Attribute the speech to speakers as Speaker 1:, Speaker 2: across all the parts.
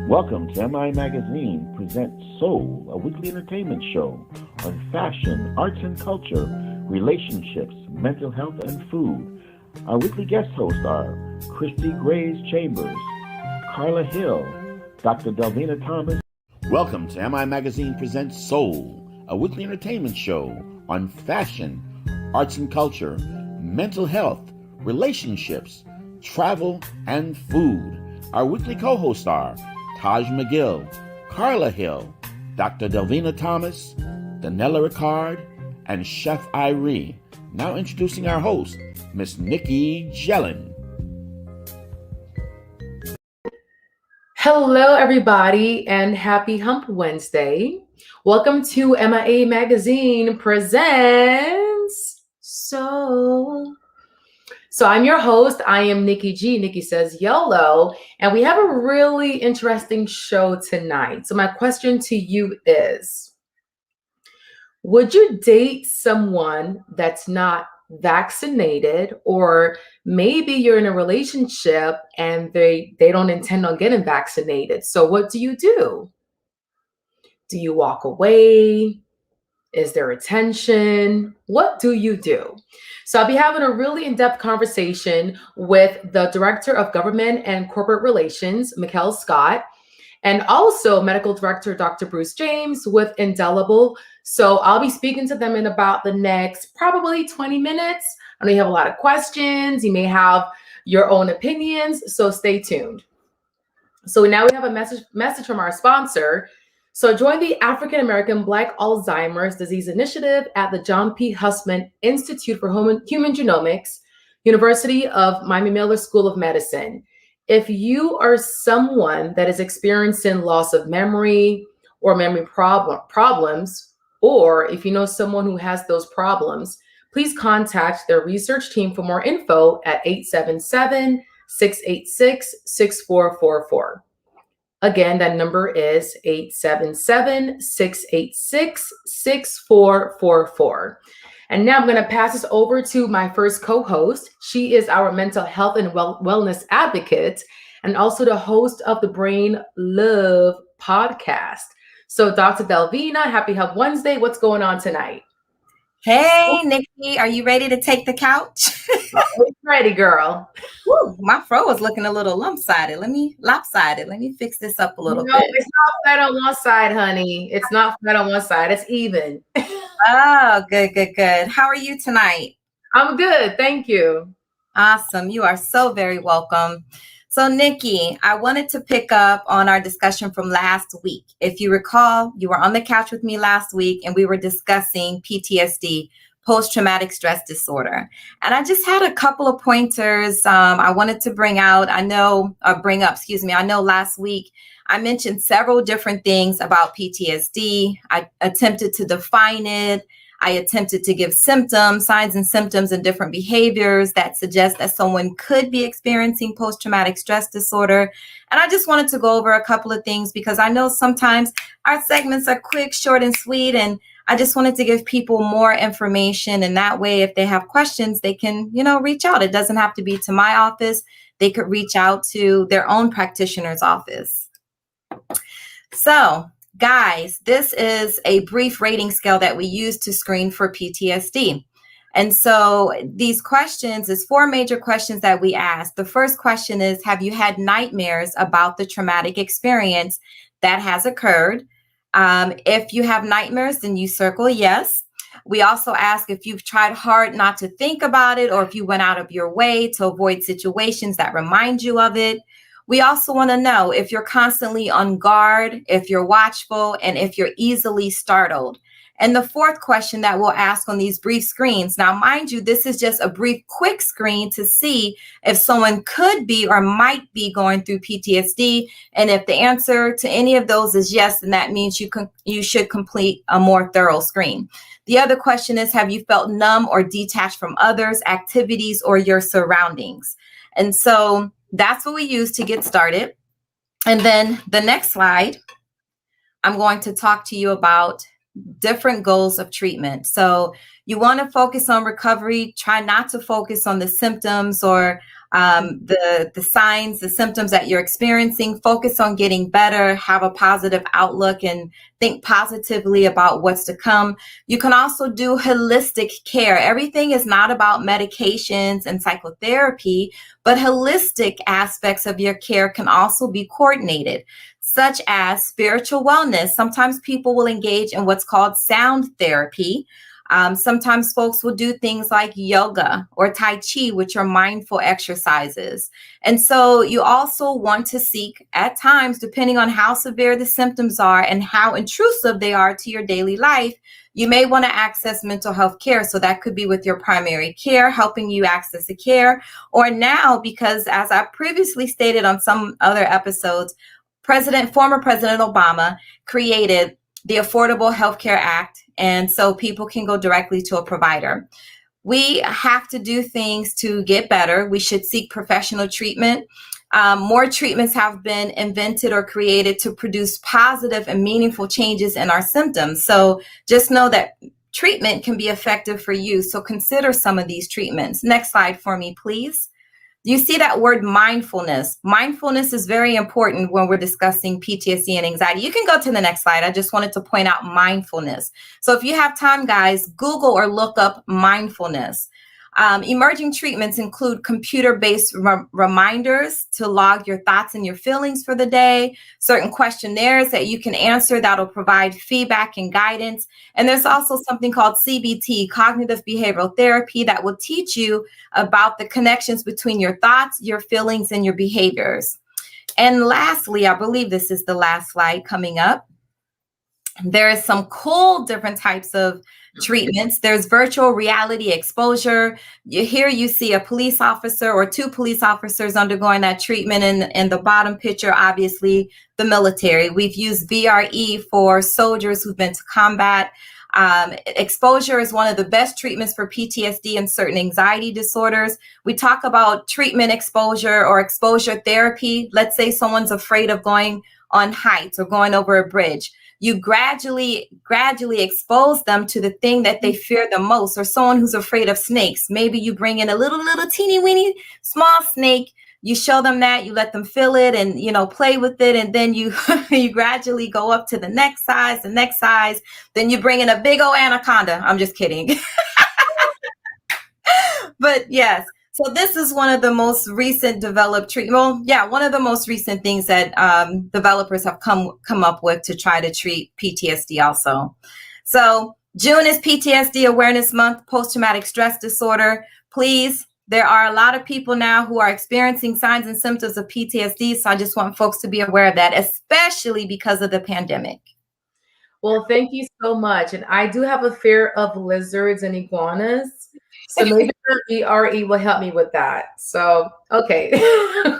Speaker 1: Welcome to MI Magazine presents Soul, a weekly entertainment show on fashion, arts and culture, relationships, mental health, and food. Our weekly guest hosts are Christy Grays Chambers, Carla Hill, Dr. Delvina Thomas. Welcome to MI Magazine presents Soul, a weekly entertainment show on fashion, arts and culture, mental health, relationships, travel, and food. Our weekly co-hosts are Taj McGill, Carla Hill, Dr. Delvina Thomas, Danella Ricard, and Chef Irie. Now introducing our host, Miss Nikki Jellin.
Speaker 2: Hello, everybody, and happy Hump Wednesday. Welcome to MIA Magazine presents Soul. So I'm your host. I am Nikki G. Nikki says YOLO, and we have a really interesting show tonight. So my question to you is, would you date someone that's not vaccinated, or maybe you're in a relationship and they don't intend on getting vaccinated? So what do you do? Do you walk away? Is there a tension? What do you do? So I'll be having a really in-depth conversation with the Director of Government and Corporate Relations, Mikhail Scott, and also Medical Director, Dr. Bruce James with Indelible. So I'll be speaking to them in about the next probably 20 minutes. I know you have a lot of questions. You may have your own opinions, so stay tuned. So now we have a message from our sponsor. So join the African American Black Alzheimer's Disease Initiative at the John P. Hussman Institute for Human Genomics, University of Miami Miller School of Medicine. If you are someone that is experiencing loss of memory or memory problems, or if you know someone who has those problems, please contact their research team for more info at 877-686-6444. Again, that number is 877-686-6444. And now I'm going to pass this over to my first co-host. She is our mental health and wellness advocate and also the host of the Brain Love podcast. So Dr. Delvina, happy Hump Wednesday. What's going on tonight?
Speaker 3: Hey, Nikki, are you ready to take the couch?
Speaker 2: Ready, girl.
Speaker 3: Woo, my fro was looking a little lopsided. Let me fix this up a little bit.
Speaker 2: It's not flat on one side, honey. It's not flat on one side. It's even.
Speaker 3: Oh, good. How are you tonight?
Speaker 2: I'm good. Thank you.
Speaker 3: Awesome. You are so very welcome. So, Nikki, I wanted to pick up on our discussion from last week. If you recall, you were on the couch with me last week and we were discussing PTSD, post-traumatic stress disorder. And I just had a couple of pointers I wanted to bring up. I know last week I mentioned several different things about PTSD. I attempted to define it. I attempted to give signs and symptoms and different behaviors that suggest that someone could be experiencing post-traumatic stress disorder. And I just wanted to go over a couple of things because I know sometimes our segments are quick, short, and sweet. And I just wanted to give people more information. And that way, if they have questions, they can, reach out. It doesn't have to be to my office. They could reach out to their own practitioner's office. So, guys, this is a brief rating scale that we use to screen for PTSD. And so these questions is 4 major questions that we ask. The first question is, have you had nightmares about the traumatic experience that has occurred? If you have nightmares, then you circle yes. We also ask if you've tried hard not to think about it or if you went out of your way to avoid situations that remind you of it. We also want to know if you're constantly on guard, if you're watchful, and if you're easily startled. And the fourth question that we'll ask on these brief screens. Now, mind you, this is just a brief, quick screen to see if someone could be or might be going through PTSD. And if the answer to any of those is yes, then that means you should complete a more thorough screen. The other question is, have you felt numb or detached from others, activities, or your surroundings? And so that's what we use to get started. And then the next slide, I'm going to talk to you about different goals of treatment. So you want to focus on recovery. Try not to focus on the symptoms or the signs, the symptoms that you're experiencing. Focus on getting better, have a positive outlook, and think positively about what's to come. You can also do holistic care. Everything is not about medications and psychotherapy, but holistic aspects of your care can also be coordinated, such as spiritual wellness. Sometimes people will engage in what's called sound therapy. Sometimes folks will do things like yoga or Tai Chi, which are mindful exercises. And so you also want to seek, at times, depending on how severe the symptoms are and how intrusive they are to your daily life, you may want to access mental health care. So that could be with your primary care, helping you access the care. Or now, because as I previously stated on some other episodes, former President Obama created the Affordable Health Care Act. And so people can go directly to a provider. We have to do things to get better. We should seek professional treatment. More treatments have been invented or created to produce positive and meaningful changes in our symptoms. So just know that treatment can be effective for you. So consider some of these treatments. Next slide for me, please. You see that word mindfulness. Mindfulness is very important when we're discussing PTSD and anxiety. You can go to the next slide. I just wanted to point out mindfulness. So if you have time, guys, Google or look up mindfulness. Emerging treatments include computer-based reminders to log your thoughts and your feelings for the day, certain questionnaires that you can answer that'll provide feedback and guidance. And there's also something called CBT, cognitive behavioral therapy, that will teach you about the connections between your thoughts, your feelings, and your behaviors. And lastly, I believe this is the last slide coming up. There is some cool different types of treatments. There's virtual reality exposure. Here you see a police officer or two police officers undergoing that treatment. And the bottom picture, obviously, the military. We've used VRE for soldiers who've been to combat. Exposure is one of the best treatments for PTSD and certain anxiety disorders. We talk about treatment exposure or exposure therapy. Let's say someone's afraid of going on heights or going over a bridge. You gradually expose them to the thing that they fear the most, or someone who's afraid of snakes. Maybe you bring in a little teeny weeny small snake. You show them that, you let them feel it and, play with it. And then you, you gradually go up to the next size. Then you bring in a big old anaconda. I'm just kidding. But yes. So this is one of the most recent developed one of the most recent things that developers have come up with to try to treat PTSD also. So June is PTSD Awareness Month, post-traumatic stress disorder. Please, there are a lot of people now who are experiencing signs and symptoms of PTSD. So I just want folks to be aware of that, especially because of the pandemic.
Speaker 2: Well, thank you so much. And I do have a fear of lizards and iguanas. So maybe your VRE will help me with that. So, okay.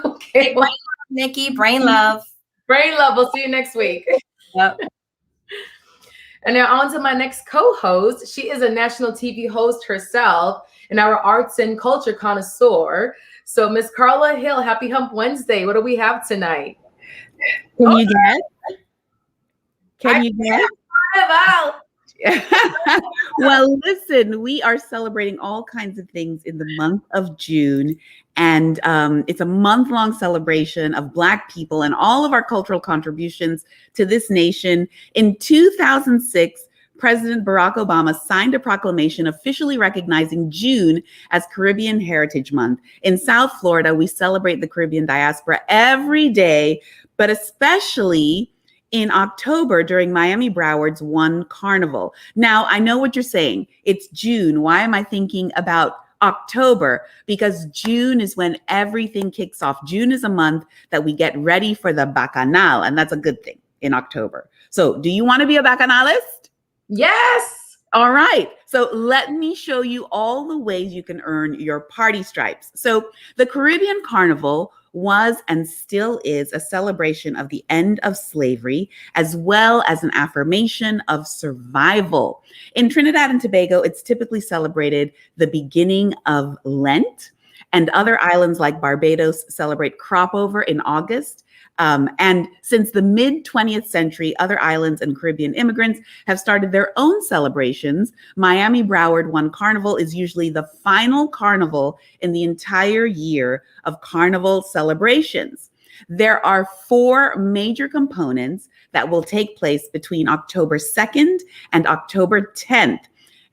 Speaker 2: Okay.
Speaker 3: Brain love, Nikki. Brain love.
Speaker 2: Brain love. We'll see you next week.
Speaker 3: Yep.
Speaker 2: And now on to my next co-host. She is a national TV host herself and our arts and culture connoisseur. So Miss Carla Hill, happy Hump Wednesday. What do we have tonight?
Speaker 4: Can you guess? Can you guess? Well, listen, we are celebrating all kinds of things in the month of June, and it's a month-long celebration of Black people and all of our cultural contributions to this nation. In 2006, President Barack Obama signed a proclamation officially recognizing June as Caribbean Heritage Month. In South Florida, we celebrate the Caribbean diaspora every day, but especially in October during Miami Broward's One Carnival. Now, I know what you're saying. It's June. Why am I thinking about October? Because June is when everything kicks off. June is a month that we get ready for the Bacchanal, and that's a good thing in October. So do you want to be a Bacchanalist?
Speaker 2: Yes.
Speaker 4: All right. So let me show you all the ways you can earn your party stripes. So the Caribbean Carnival was and still is a celebration of the end of slavery, as well as an affirmation of survival. In Trinidad and Tobago, it's typically celebrated the beginning of Lent, and other islands like Barbados celebrate crop over in August. And since the mid 20th century, other islands and Caribbean immigrants have started their own celebrations. Miami Broward One Carnival is usually the final carnival in the entire year of carnival celebrations. There are 4 major components that will take place between October 2nd and October 10th.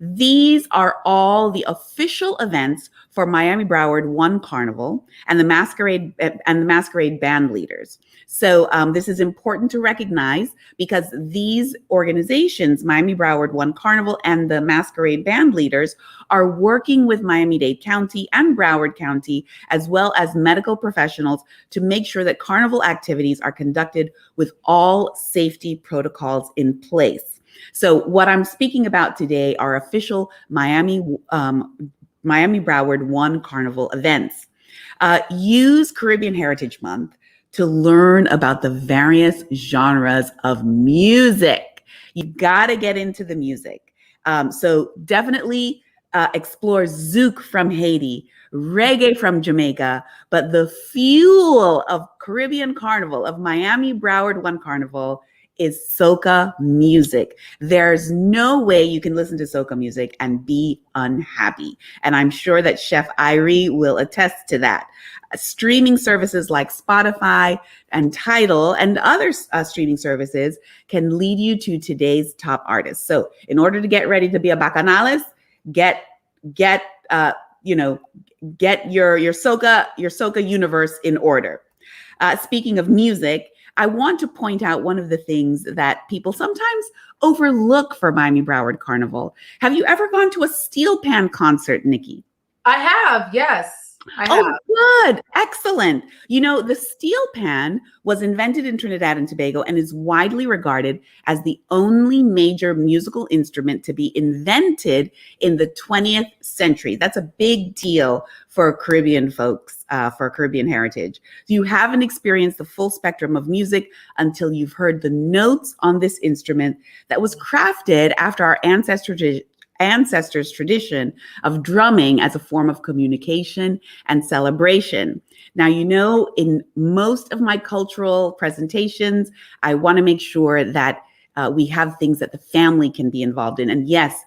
Speaker 4: These are all the official events for Miami Broward One Carnival and the masquerade band leaders. So this is important to recognize because these organizations, Miami Broward One Carnival and the masquerade band leaders, are working with Miami-Dade County and Broward County, as well as medical professionals, to make sure that carnival activities are conducted with all safety protocols in place. So what I'm speaking about today are official Miami Broward One Carnival events. Use Caribbean Heritage Month to learn about the various genres of music. You got to get into the music. So definitely explore Zouk from Haiti, reggae from Jamaica, but the fuel of Caribbean Carnival, of Miami Broward One Carnival, is soca music. There's no way you can listen to soca music and be unhappy. And I'm sure that Chef Irie will attest to that. Streaming services like Spotify and Tidal and other streaming services can lead you to today's top artists. So in order to get ready to be a bacchanalist, get your soca universe in order. Speaking of music, I want to point out one of the things that people sometimes overlook for Miami Broward Carnival. Have you ever gone to a steel pan concert, Nikki?
Speaker 2: I have, yes. I have.
Speaker 4: Oh, good. Excellent. You know, the steel pan was invented in Trinidad and Tobago and is widely regarded as the only major musical instrument to be invented in the 20th century. That's a big deal for Caribbean folks, for Caribbean heritage. You haven't experienced the full spectrum of music until you've heard the notes on this instrument that was crafted after our ancestors' tradition of drumming as a form of communication and celebration. Now, you know, in most of my cultural presentations, I want to make sure that we have things that the family can be involved in. And yes,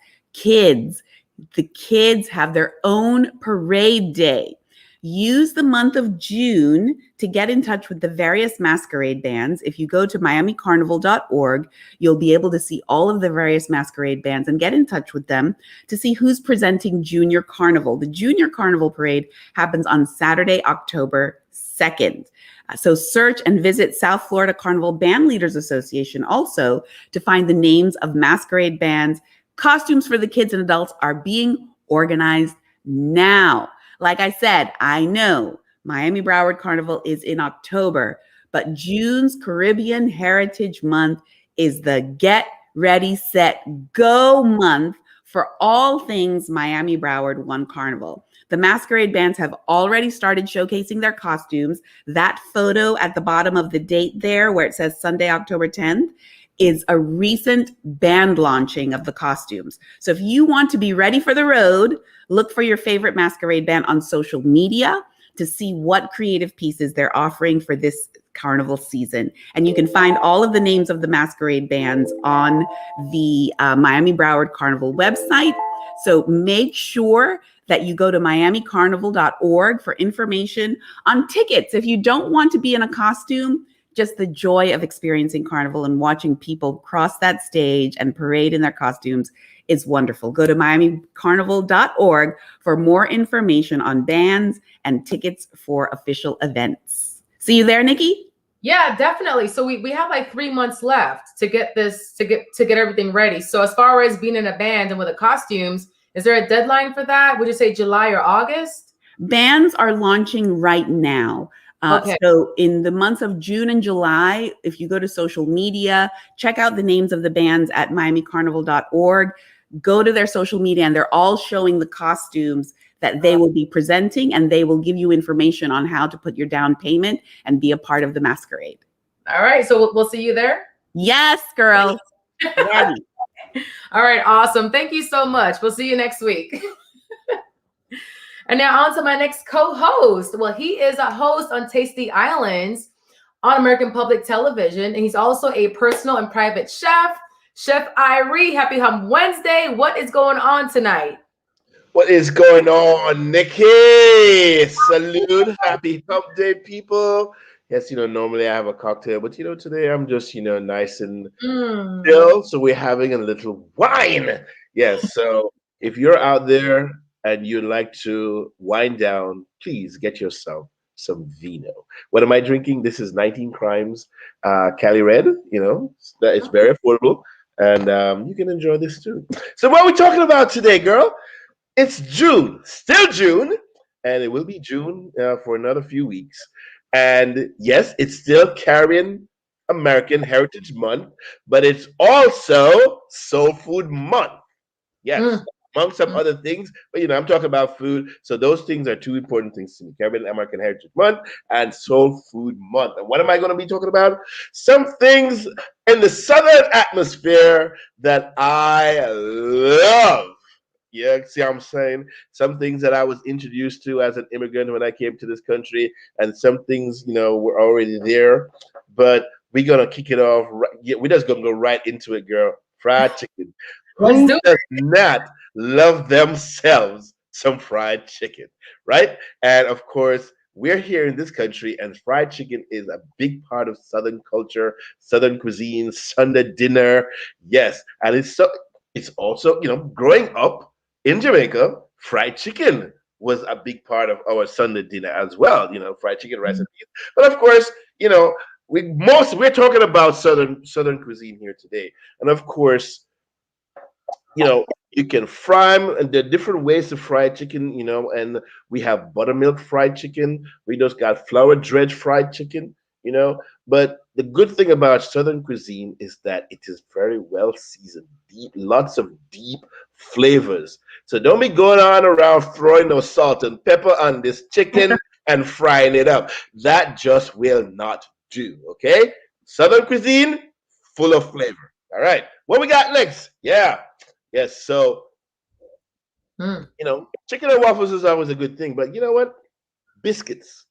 Speaker 4: the kids have their own parade day. Use the month of June to get in touch with the various masquerade bands. If you go to miamicarnival.org, you'll be able to see all of the various masquerade bands and get in touch with them to see who's presenting Junior Carnival. The Junior Carnival Parade happens on Saturday, October 2nd. So search and visit South Florida Carnival Band Leaders Association also to find the names of masquerade bands. Costumes for the kids and adults are being organized now. Like I said, I know Miami Broward Carnival is in October, but June's Caribbean Heritage Month is the get ready, set, go month for all things Miami Broward One Carnival. The masquerade bands have already started showcasing their costumes. That photo at the bottom of the date there where it says Sunday, October 10th, is a recent band launching of the costumes. So if you want to be ready for the road, look for your favorite masquerade band on social media to see what creative pieces they're offering for this carnival season. And you can find all of the names of the masquerade bands on the Miami Broward Carnival website. So make sure that you go to miamicarnival.org for information on tickets. If you don't want to be in a costume, just the joy of experiencing Carnival and watching people cross that stage and parade in their costumes is wonderful. Go to miamicarnival.org for more information on bands and tickets for official events. See you there, Nikki?
Speaker 2: Yeah, definitely. So we have like 3 months left to get everything ready. So as far as being in a band and with the costumes, is there a deadline for that? Would you say July or August?
Speaker 4: Bands are launching right now.
Speaker 2: Okay.
Speaker 4: So in the months of June and July, if you go to social media, check out the names of the bands at miamicarnival.org, go to their social media, and they're all showing the costumes that they will be presenting, and they will give you information on how to put your down payment and be a part of the masquerade.
Speaker 2: All right. So we'll see you there.
Speaker 4: Yes, girl. Ready.
Speaker 2: All right. Awesome. Thank you so much. We'll see you next week. And now on to my next co-host. Well, he is a host on Tasty Islands. on American Public Television. And he's also a personal and private chef. Chef Irie, happy Hump Wednesday. What is going on tonight?
Speaker 5: What is going on, Nikki? Salute. Happy Hump Day, people. Yes, normally I have a cocktail, but today I'm just, nice and chill. So we're having a little wine. Yes. So if you're out there and you'd like to wind down, please get yourself some vino. What am I drinking? This is 19 Crimes Cali Red. That it's very affordable. And you can enjoy this too. So what are we talking about today, girl? It's June, still June, and it will be June for another few weeks. And yes, it's still carrying American Heritage Month, but it's also Soul Food Month. Yes, among some other things, but I'm talking about food. So those things are two important things to me: carrying American Heritage Month and Soul Food Month. And what am I going to be talking about? Some things in the Southern atmosphere that I love. Yeah, see what I'm saying? Some things that I was introduced to as an immigrant when I came to this country, and some things, were already there. But we're going to kick it off. We're just going to go right into it, girl. Fried chicken. Who does not love themselves some fried chicken, right? And of course, we're here in this country, and fried chicken is a big part of Southern culture, Southern cuisine, Sunday dinner. Yes, and it's also, growing up in Jamaica, fried chicken was a big part of our Sunday dinner as well. Fried chicken, rice, and beans. But of course, we're talking about Southern cuisine here today, and of course, you can fry them, and there are different ways to fry chicken. And we have buttermilk fried chicken. We just got flour dredge fried chicken. But the good thing about Southern cuisine is that it is very well seasoned, deep, lots of deep flavors. So don't be going on around throwing no salt and pepper on this chicken and frying it up. That just will not do, okay? Southern cuisine, full of flavor. All right, what we got next? Yeah, yes, so, chicken and waffles is always a good thing, but you know what? Biscuits,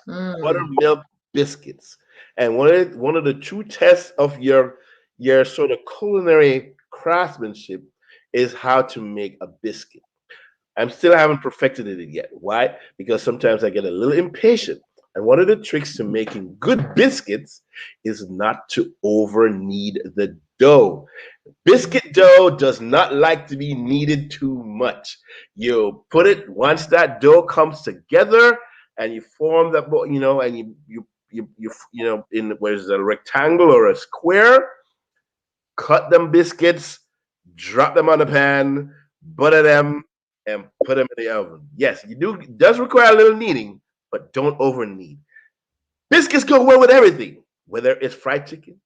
Speaker 5: buttermilk biscuits. And one of the true tests of your sort of culinary craftsmanship is how to make a biscuit. I haven't perfected it yet. Why? Because sometimes I get a little impatient. And one of the tricks to making good biscuits is not to over knead the dough. Biscuit dough does not like to be kneaded too much. You put it once that dough comes together, and you form that, and you in whether it's a rectangle or a square, cut them biscuits, drop them on the pan, butter them, and put them in the oven. Yes, it does require a little kneading, but don't over knead. Biscuits go well with everything, whether it's fried chicken,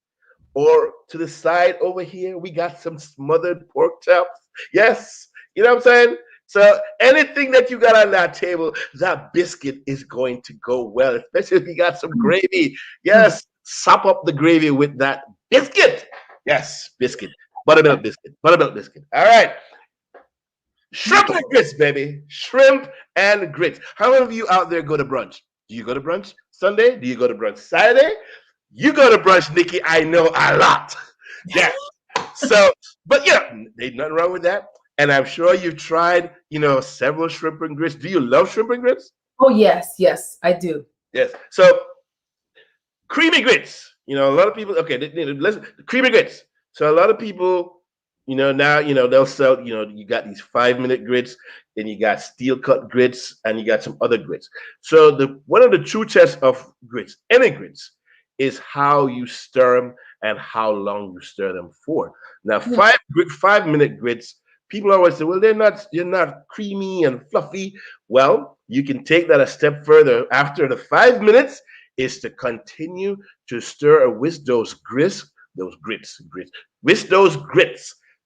Speaker 5: or to the side over here, we got some smothered pork chops. Yes, you know what I'm saying? So anything that you got on that table, that biscuit is going to go well, especially if you got some gravy. Yes, sop up the gravy with that biscuit. Yes, biscuit. Buttermilk biscuit. Buttermilk biscuit. All right. Shrimp and grits, baby. Shrimp and grits. How many of you out there go to brunch? Do you go to brunch Sunday? Do you go to brunch Saturday? You go to brunch, Nikki. I know a lot. Yeah. So, but there's nothing wrong with that. And I'm sure you've tried, several shrimp and grits. Do you love shrimp and grits?
Speaker 2: Oh, yes, I do.
Speaker 5: Yes. So, creamy grits. A lot of people. Okay, listen. Creamy grits. So a lot of people, now, they'll sell. You got these 5-minute grits, then you got steel cut grits, and you got some other grits. So one of the true tests of grits, any grits, is how you stir them and how long you stir them for. Now, 5-minute grits, people always say, well, they're not creamy and fluffy. Well, you can take that a step further. After the 5 minutes, is to continue to stir with those grits.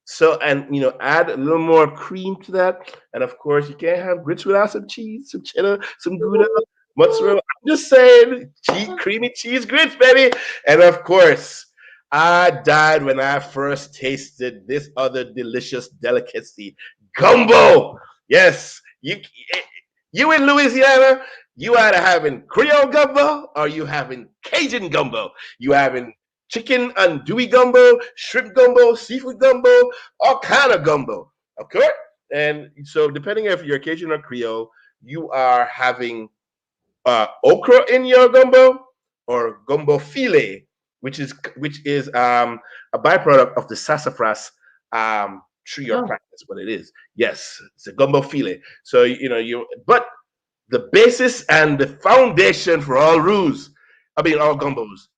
Speaker 5: So, and add a little more cream to that. And of course, you can't have grits without some cheese, some cheddar, some Gouda, mozzarella. I'm just saying, creamy cheese grits, baby. And of course, I died when I first tasted this other delicious delicacy, gumbo. Yes, you in Louisiana, You either having Creole gumbo or you having Cajun gumbo. You having chicken andouille gumbo, shrimp gumbo, seafood gumbo, all kind of gumbo. Okay? And so depending if you're Cajun or Creole, you are having okra in your gumbo or gumbo filet, which is a byproduct of the sassafras tree or plant. That's what it is. Yes, it's a gumbo filet. So but the basis and the foundation for all all gumbos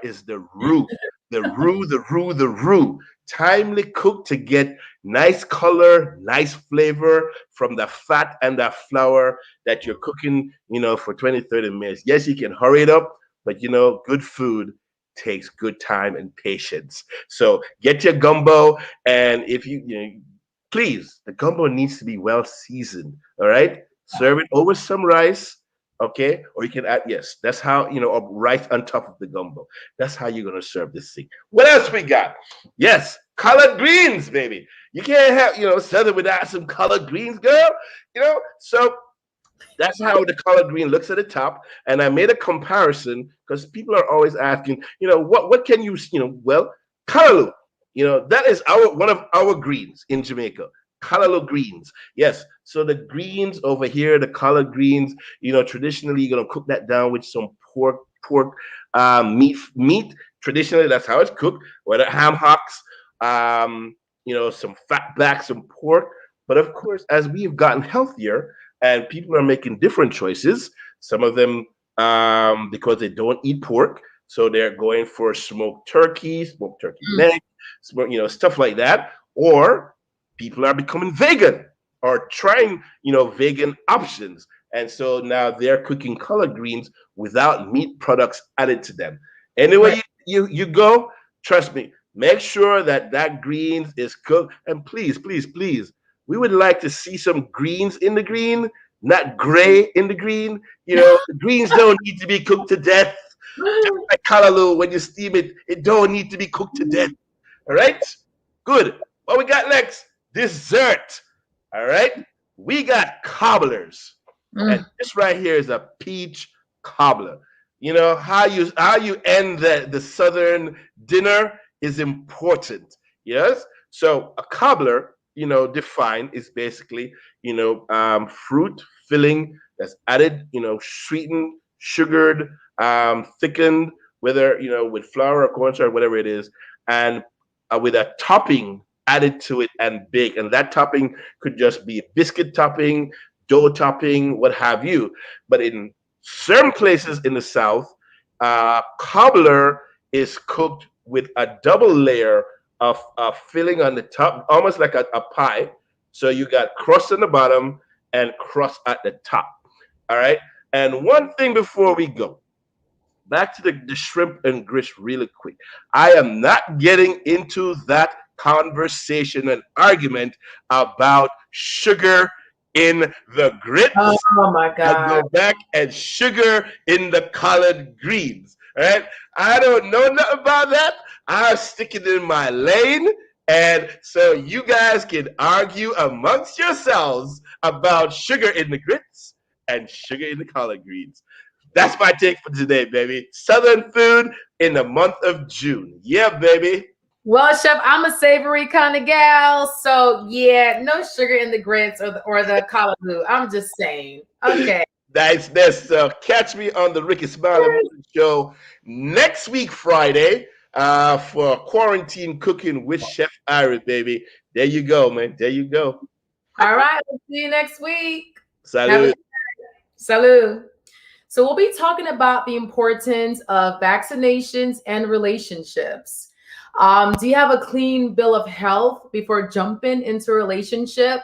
Speaker 5: is the roux, the roux. Timely cooked to get nice color, nice flavor from the fat and the flour that you're cooking, for 20, 30 minutes. Yes, you can hurry it up, but good food takes good time and patience. So get your gumbo, and if please, the gumbo needs to be well seasoned. All right, serve it over some rice. Okay, or you can add, yes, that's how, rice on top of the gumbo. That's how you're gonna serve this thing. What else we got? Yes, collard greens, baby. You can't have, Southern without some collard greens, girl. So that's how the collard green looks at the top. And I made a comparison because people are always asking, what can you, well, callaloo, that is one of our greens in Jamaica. Callaloo greens. Yes. So the greens over here, the collard greens, traditionally you're gonna cook that down with some pork meat. Traditionally, that's how it's cooked. Whether ham hocks, some fat back, some pork. But of course, as we've gotten healthier and people are making different choices, some of them because they don't eat pork, so they're going for smoked turkey neck, stuff like that, or people are becoming vegan or trying, vegan options. And so now they're cooking collard greens without meat products added to them. Anyway, right. you go, trust me, make sure that greens is cooked. And please, please, please, we would like to see some greens in the green, not gray in the green. The greens don't need to be cooked to death. Just like callaloo, when you steam it, it don't need to be cooked to death. All right? Good. What we got next? Dessert. All right, we got cobblers, and this right here is a peach cobbler. How you end the southern dinner is important. Yes, so a cobbler, defined is basically fruit filling that's added, sweetened, sugared, thickened, whether with flour or cornstarch, whatever it is, and with a topping added to it and baked. And that topping could just be a biscuit topping, dough topping, what have you. But in certain places in the South, cobbler is cooked with a double layer of filling on the top, almost like a pie. So you got crust on the bottom and crust at the top. All right. And one thing before we go, back to the shrimp and grits really quick. I am not getting into that conversation and argument about sugar in the grits.
Speaker 2: Oh my God.
Speaker 5: I go back and sugar in the collard greens. All right. I don't know nothing about that. I'll stick it in my lane. And so you guys can argue amongst yourselves about sugar in the grits and sugar in the collard greens. That's my take for today, baby. Southern food in the month of June. Yeah, baby.
Speaker 2: Well, Chef, I'm a savory kind of gal, so yeah, no sugar in the grits or the callaloo. I'm just saying. Okay.
Speaker 5: Nice. Catch me on the Ricky Smiley Show next week, Friday, for Quarantine Cooking with Chef Ira, baby. There you go, man. There you go.
Speaker 2: All right. We'll see you next week.
Speaker 5: Salud.
Speaker 2: Salud. So we'll be talking about the importance of vaccinations and relationships. Do you have a clean bill of health before jumping into a relationship?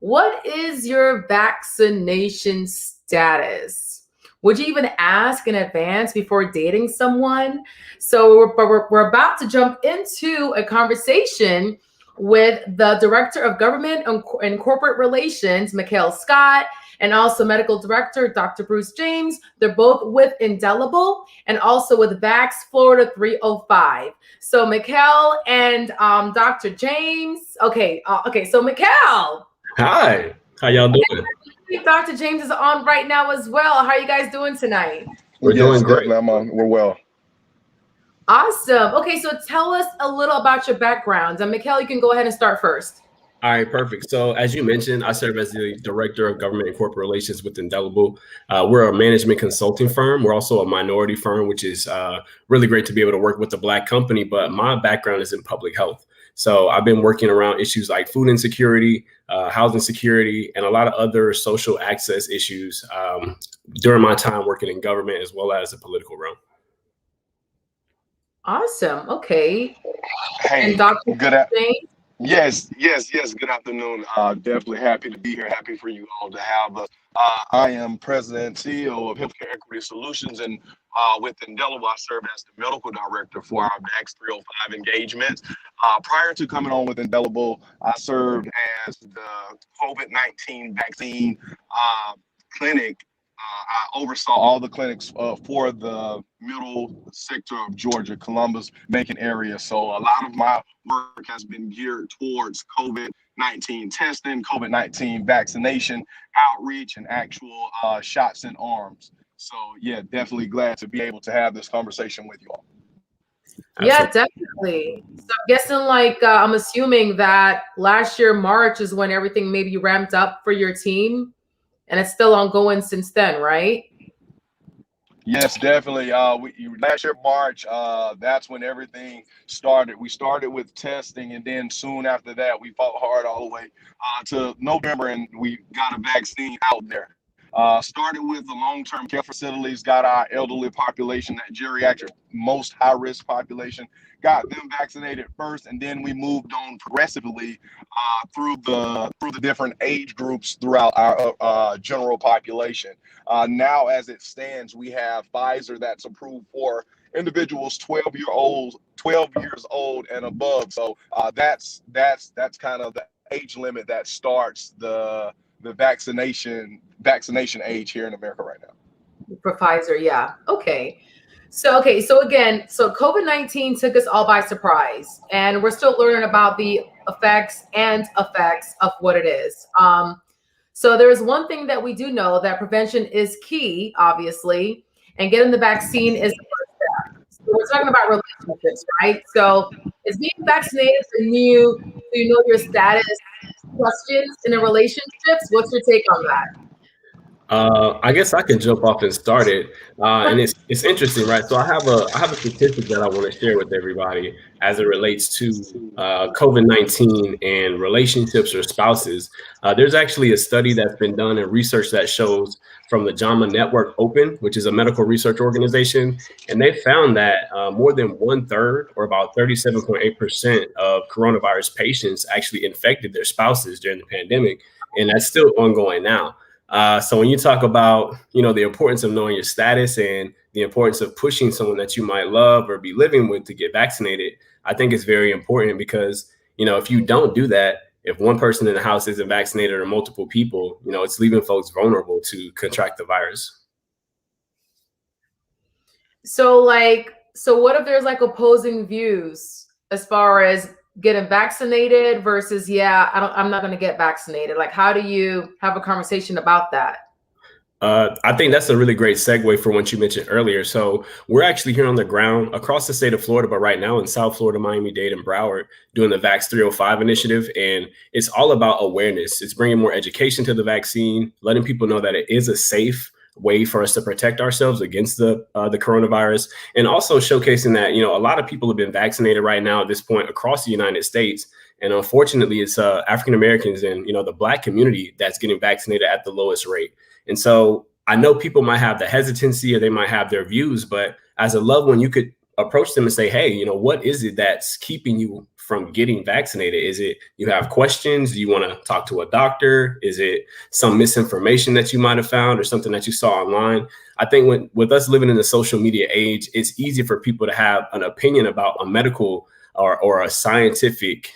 Speaker 2: What is your vaccination status? Would you even ask in advance before dating someone? So we're about to jump into a conversation with the Director of Government and Corporate Relations, Mikhail Scott, and also Medical Director, Dr. Bruce James. They're both with Indelible and also with Vax Florida 305. So Mikhail and Dr. James. Okay, so Mikhail.
Speaker 6: Hi, how y'all doing?
Speaker 2: believe Dr. James is on right now as well. How are you guys doing tonight?
Speaker 6: We're doing great. We're well.
Speaker 2: Awesome. Okay, so tell us a little about your backgrounds. And Mikhail, you can go ahead and start first.
Speaker 7: All right, perfect. So as you mentioned, I serve as the Director of Government and Corporate Relations with Indelible. We're a management consulting firm. We're also a minority firm, which is really great to be able to work with a Black company. But my background is in public health. So I've been working around issues like food insecurity, housing security, and a lot of other social access issues during my time working in government as well as the political realm.
Speaker 2: Awesome. Okay.
Speaker 6: Hey,
Speaker 2: and Dr. James?
Speaker 6: Yes. Good afternoon. Definitely happy to be here. Happy for you all to have us. I am President and CEO of Healthcare Equity Solutions, and with Indelible, I serve as the medical director for our Vax 305 engagements. Prior to coming on with Indelible, I served as the COVID-19 vaccine clinic. I oversaw all the clinics for the middle sector of Georgia, Columbus, Macon area. So a lot of my work has been geared towards COVID-19 testing, COVID-19 vaccination, outreach, and actual shots in arms. So yeah, definitely glad to be able to have this conversation with you all.
Speaker 2: Yeah, definitely. So I'm guessing I'm assuming that last year, March is when everything maybe ramped up for your team. And it's still ongoing since then, right?
Speaker 6: Yes, definitely. Last year, March, that's when everything started. We started with testing, and then soon after that, we fought hard all the way to November, and we got a vaccine out there. Started with the long-term care facilities, got our elderly population, that geriatric, most high-risk population, got them vaccinated first, and then we moved on progressively through the different age groups throughout our general population. Now, as it stands, we have Pfizer that's approved for individuals 12 years old and above. So that's kind of the age limit that starts the vaccination age here in America right now.
Speaker 2: For Pfizer, yeah. Okay. So COVID-19 took us all by surprise, and we're still learning about the effects of what it is. So there's one thing that we do know, that prevention is key, obviously, and getting the vaccine is the first step. So we're talking about relationships, right? So is being vaccinated for you, do you know your status questions in a relationships? What's your take on that?
Speaker 7: I guess I can jump off and start it. And it's interesting, right? So I have a statistic that I want to share with everybody as it relates to COVID-19 and relationships or spouses. There's actually a study that's been done and research that shows from the JAMA Network Open, which is a medical research organization. And they found that more than 1/3, or about 37.8% of coronavirus patients actually infected their spouses during the pandemic. And that's still ongoing now. So when you talk about, the importance of knowing your status and the importance of pushing someone that you might love or be living with to get vaccinated, I think it's very important because, if you don't do that, if one person in the house isn't vaccinated or multiple people, it's leaving folks vulnerable to contract the virus.
Speaker 2: So what if there's opposing views as far as getting vaccinated versus, I'm not going to get vaccinated? How do you have a conversation about that?
Speaker 7: I think that's a really great segue for what you mentioned earlier. So we're actually here on the ground across the state of Florida, but right now in South Florida, Miami-Dade, and Broward, doing the Vax 305 initiative. And it's all about awareness. It's bringing more education to the vaccine, letting people know that it is a safe way for us to protect ourselves against the coronavirus, and also showcasing that, a lot of people have been vaccinated right now at this point across the United States. And unfortunately, it's African Americans and, the Black community that's getting vaccinated at the lowest rate. And so I know people might have the hesitancy or they might have their views, but as a loved one, you could approach them and say, hey, what is it that's keeping you from getting vaccinated? Is it you have questions? Do you want to talk to a doctor? Is it some misinformation that you might have found or something that you saw online? I think with us living in the social media age, it's easy for people to have an opinion about a medical or a scientific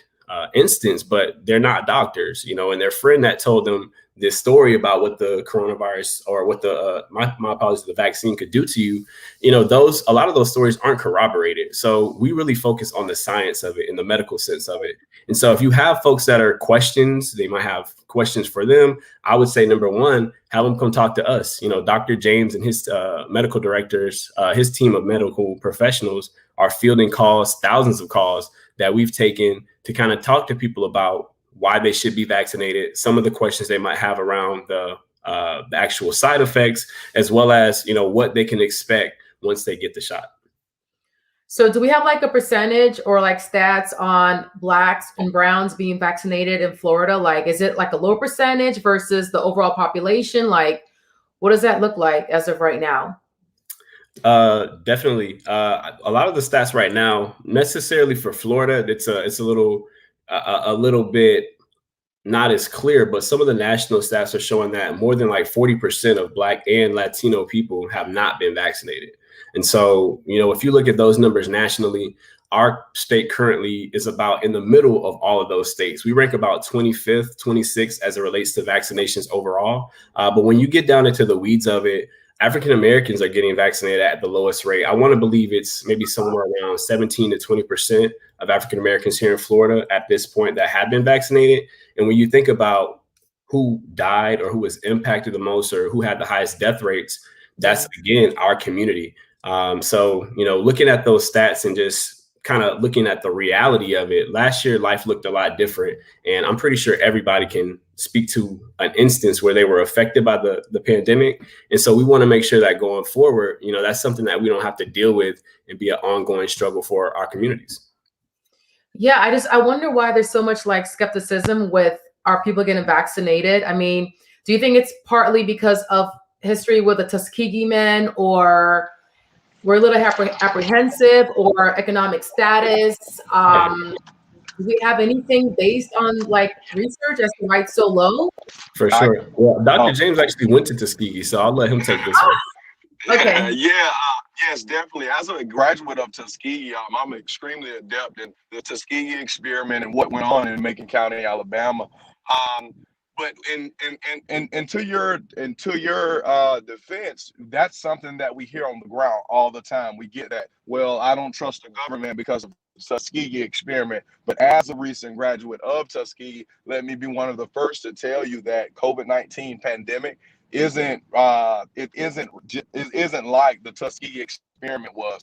Speaker 7: instance, but they're not doctors, and their friend that told them this story about what the coronavirus or what the my apologies, the vaccine could do to you, a lot of those stories aren't corroborated. So we really focus on the science of it and the medical sense of it. And so if you have folks that are questions, they might have questions for them. I would say, number one, have them come talk to us. Dr. James and his medical directors, his team of medical professionals are fielding calls, thousands of calls that we've taken to kind of talk to people about why they should be vaccinated, some of the questions they might have around the actual side effects, as well as, what they can expect once they get the shot.
Speaker 2: So do we have like a percentage or like stats on Blacks and Browns being vaccinated in Florida? Like, is it like a low percentage versus the overall population? Like, what does that look like as of right now?
Speaker 7: Definitely. A lot of the stats right now, necessarily for Florida, it's a little bit not as clear, but some of the national stats are showing that more than like 40% of Black and Latino people have not been vaccinated. And so, if you look at those numbers nationally, our state currently is about in the middle of all of those states. We rank about 25th, 26th as it relates to vaccinations overall. But when you get down into the weeds of it, African Americans are getting vaccinated at the lowest rate. I want to believe it's maybe somewhere around 17 to 20% of African Americans here in Florida at this point that have been vaccinated. And when you think about who died or who was impacted the most or who had the highest death rates, that's, again, our community. So, looking at those stats and just kind of looking at the reality of it, last year, life looked a lot different. And I'm pretty sure everybody can speak to an instance where they were affected by the pandemic. And so we want to make sure that going forward, that's something that we don't have to deal with and be an ongoing struggle for our communities.
Speaker 2: Yeah, I wonder why there's so much like skepticism with our people getting vaccinated. I mean, do you think it's partly because of history with the Tuskegee men, or we're a little apprehensive, or economic status? Do we have anything based on like research as to why it's so low?
Speaker 7: For sure. Well, Dr. James actually went to Tuskegee, so I'll let him take this one.
Speaker 2: Okay.
Speaker 6: Yes, definitely. As a graduate of Tuskegee, I'm extremely adept in the Tuskegee experiment and what went on in Macon County, Alabama. But to your defense, that's something that we hear on the ground all the time. We get that. Well, I don't trust the government because of the Tuskegee experiment. But as a recent graduate of Tuskegee, let me be one of the first to tell you that COVID-19 pandemic isn't like the Tuskegee experiment was.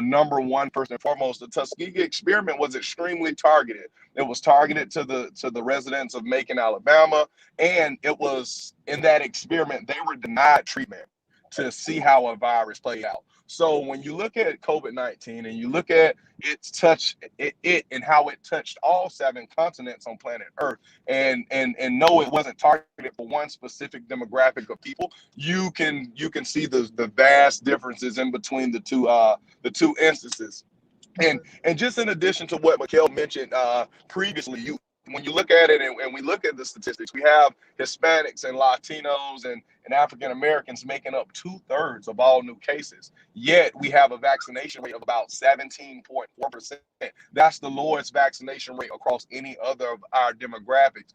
Speaker 6: Number one, first and foremost, the Tuskegee experiment was extremely targeted. It was targeted to the residents of Macon, Alabama, and it was in that experiment they were denied treatment to see how a virus played out. So when you look at COVID-19 and you look at it and how it touched all 7 continents on planet Earth, and no, it wasn't targeted for one specific demographic of people, you can see the vast differences in between the two instances. And just in addition to what Mikhail mentioned previously, when you look at it and we look at the statistics, we have Hispanics and Latinos and African Americans making up 2/3 of all new cases. Yet we have a vaccination rate of about 17.4%. That's the lowest vaccination rate across any other of our demographics.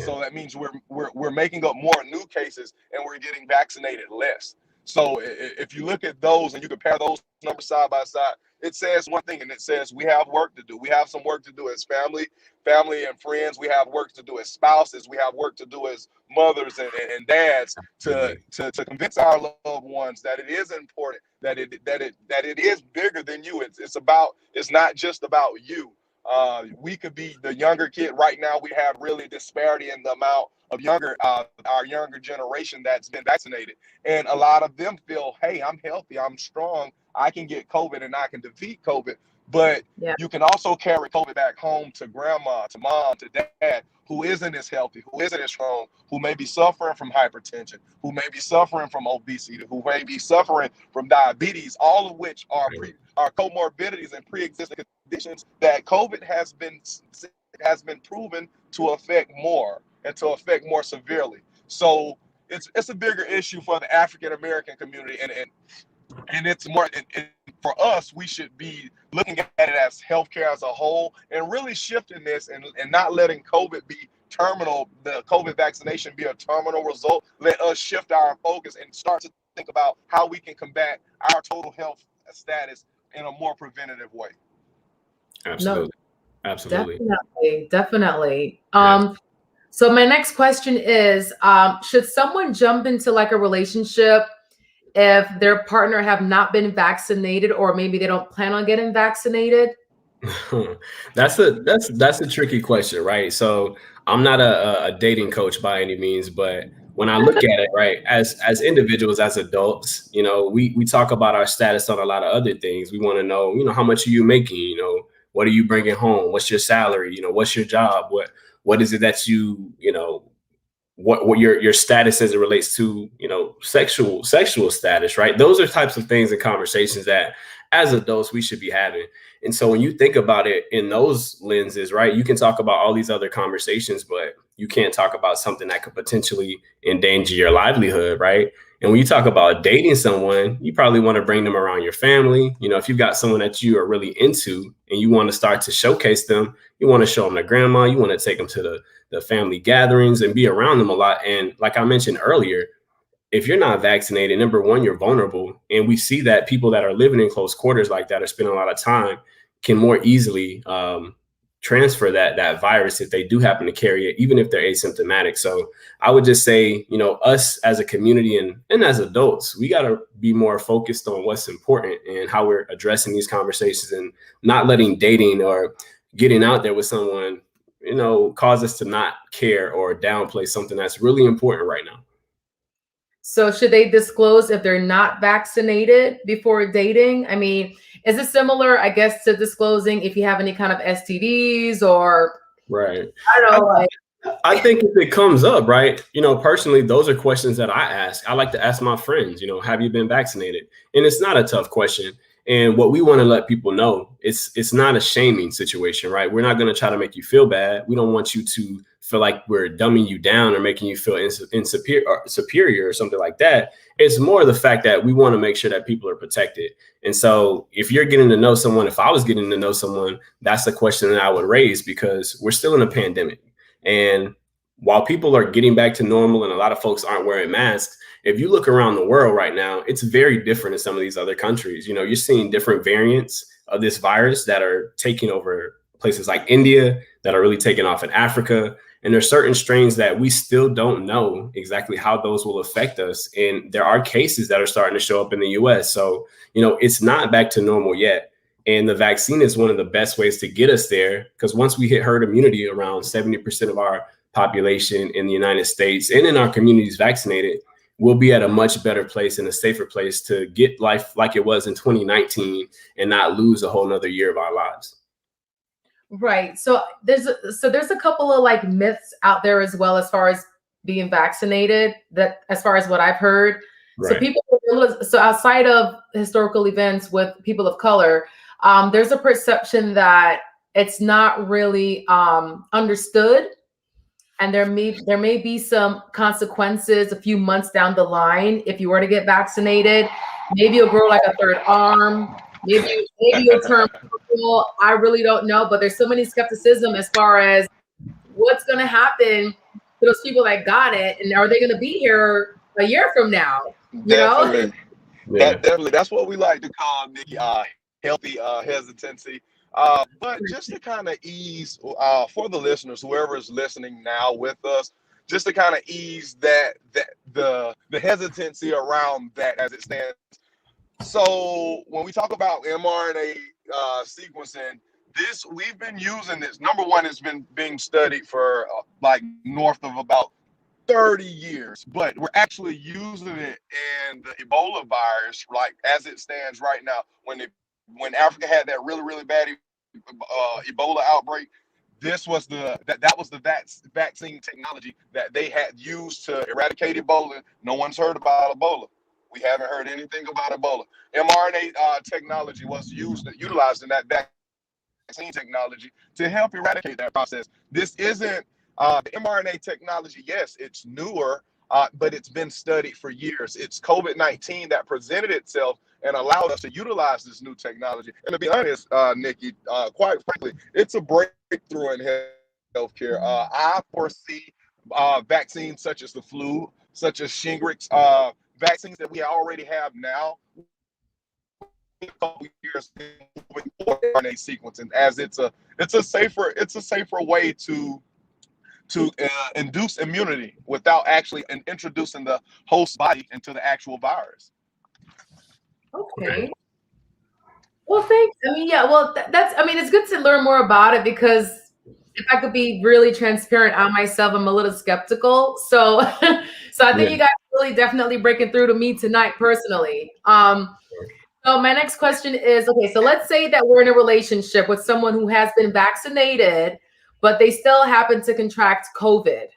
Speaker 6: So that means we're making up more new cases and we're getting vaccinated less. So if you look at those and you compare those numbers side by side, it says one thing, and it says we have work to do. We have some work to do as family and friends. We have work to do as spouses. We have work to do as mothers and dads to convince our loved ones that it is important, that it is bigger than you. It's not just about you. We could be the younger kid right now. We have really disparity in the amount of our younger generation that's been vaccinated, and a lot of them feel, hey, I'm healthy, I'm strong, I can get COVID and I can defeat COVID. But you can also carry COVID back home to grandma, to mom, to dad, who isn't as healthy, who isn't as strong, who may be suffering from hypertension, who may be suffering from obesity, who may be suffering from diabetes, all of which are comorbidities and pre-existing conditions that COVID has been proven to affect more and to affect more severely. So it's a bigger issue for the African American community, and it's more. And for us, we should be looking at it as healthcare as a whole, and really shifting this and not letting COVID be terminal, the COVID vaccination be a terminal result, let us shift our focus and start to think about how we can combat our total health status in a more preventative way.
Speaker 7: Absolutely.
Speaker 2: No,
Speaker 7: Absolutely.
Speaker 2: definitely.
Speaker 7: Yeah.
Speaker 2: So my next question is, should someone jump into like a relationship if their partner have not been vaccinated, or maybe they don't plan on getting vaccinated?
Speaker 7: That's a tricky question, right? So I'm not a dating coach by any means, but when I look at it, right, as individuals, as adults, you know, we talk about our status on a lot of other things. We want to know, you know, how much are you making? You know, what are you bringing home? What's your salary? You know, what's your job? What is it that you know, what your status as it relates to, you know, sexual status, right? Those are types of things and conversations that as adults we should be having. And so when you think about it in those lenses, right, you can talk about all these other conversations, but you can't talk about something that could potentially endanger your livelihood, right? And when you talk about dating someone, you probably want to bring them around your family. You know, if you've got someone that you are really into and you want to start to showcase them, you want to show them to grandma, you want to take them to the family gatherings and be around them a lot. And like I mentioned earlier, if you're not vaccinated, number one, you're vulnerable. And we see that people that are living in close quarters like that or spending a lot of time can more easily transfer that virus if they do happen to carry it, even if they're asymptomatic. So I would just say, you know, us as a community and as adults, we got to be more focused on what's important and how we're addressing these conversations, and not letting dating or getting out there with someone, you know, cause us to not care or downplay something that's really important right now.
Speaker 2: So should they disclose if they're not vaccinated before dating? I mean, is it similar, I guess, to disclosing if you have any kind of STDs or,
Speaker 7: right?
Speaker 2: I don't know, like,
Speaker 7: I think if it comes up, right, you know, personally, those are questions that I ask. I like to ask my friends, you know, have you been vaccinated? And it's not a tough question. And what we want to let people know, it's not a shaming situation, right? We're not going to try to make you feel bad. We don't want you to feel like we're dumbing you down or making you feel superior or something like that. It's more the fact that we want to make sure that people are protected. And so if you're getting to know someone, if I was getting to know someone, that's the question that I would raise, because we're still in a pandemic. And while people are getting back to normal and a lot of folks aren't wearing masks, if you look around the world right now, it's very different in some of these other countries. You know, you're seeing different variants of this virus that are taking over places like India, that are really taking off in Africa. And there's certain strains that we still don't know exactly how those will affect us. And there are cases that are starting to show up in the US. So, you know, it's not back to normal yet. And the vaccine is one of the best ways to get us there, because once we hit herd immunity, around 70% of our population in the United States and in our communities vaccinated, we'll be at a much better place and a safer place to get life like it was in 2019 and not lose a whole nother year of our lives.
Speaker 2: right. So there's a couple of like myths out there as well, as far as being vaccinated, that as far as what I've heard.
Speaker 7: Right.
Speaker 2: So outside of historical events with people of color, there's a perception that it's not really understood, and there may be some consequences a few months down the line if you were to get vaccinated. Maybe you'll grow like a third arm. Maybe you'll turn purple. I really don't know, but there's so many skepticism as far as what's going to happen to those people that got it, and are they going to be here a year from now? You know?
Speaker 7: Yeah.
Speaker 6: Definitely. That's what we like to call the healthy hesitancy. But just to kind of ease for the listeners, whoever is listening now with us, just to kind of ease that the hesitancy around that as it stands. So when we talk about mRNA sequencing, we've been using this. Number one, it's been being studied for like north of about 30 years, but we're actually using it in the Ebola virus, like as it stands right now. When Africa had that really bad Ebola outbreak, this was that was the vaccine technology that they had used to eradicate Ebola. No one's heard about Ebola. We haven't heard anything about Ebola. mRNA technology was utilized in that vaccine technology to help eradicate that process. This isn't the mRNA technology. Yes, it's newer, but it's been studied for years. It's COVID-19 that presented itself and allowed us to utilize this new technology. And to be honest, Nikki, quite frankly, it's a breakthrough in healthcare. I foresee vaccines such as the flu, such as Shingrix, vaccines that we already have now. A couple years moving forward RNA sequencing, as it's a safer way to induce immunity without actually introducing the host body into the actual virus.
Speaker 2: Okay. Well, thanks. I mean, yeah, well, that's, I mean, it's good to learn more about it, because if I could be really transparent, I myself am a little skeptical. So, so I think you guys are really definitely breaking through to me tonight personally. So my next question is, okay, so let's say that we're in a relationship with someone who has been vaccinated, but they still happen to contract COVID.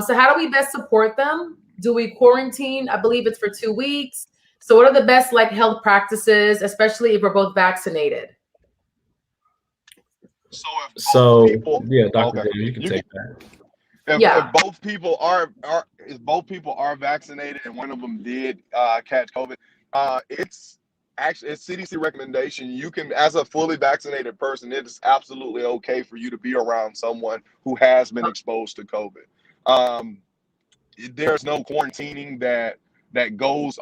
Speaker 2: So how do we best support them? Do we quarantine? I believe it's for 2 weeks. So what are the best like health practices, especially if we're both vaccinated?
Speaker 6: So
Speaker 7: yeah, Dr. Daniel, you can take that.
Speaker 6: If both people are vaccinated and one of them did catch COVID, it's CDC recommendation. You can, as a fully vaccinated person, it is absolutely okay for you to be around someone who has been exposed to COVID. There's no quarantining that goes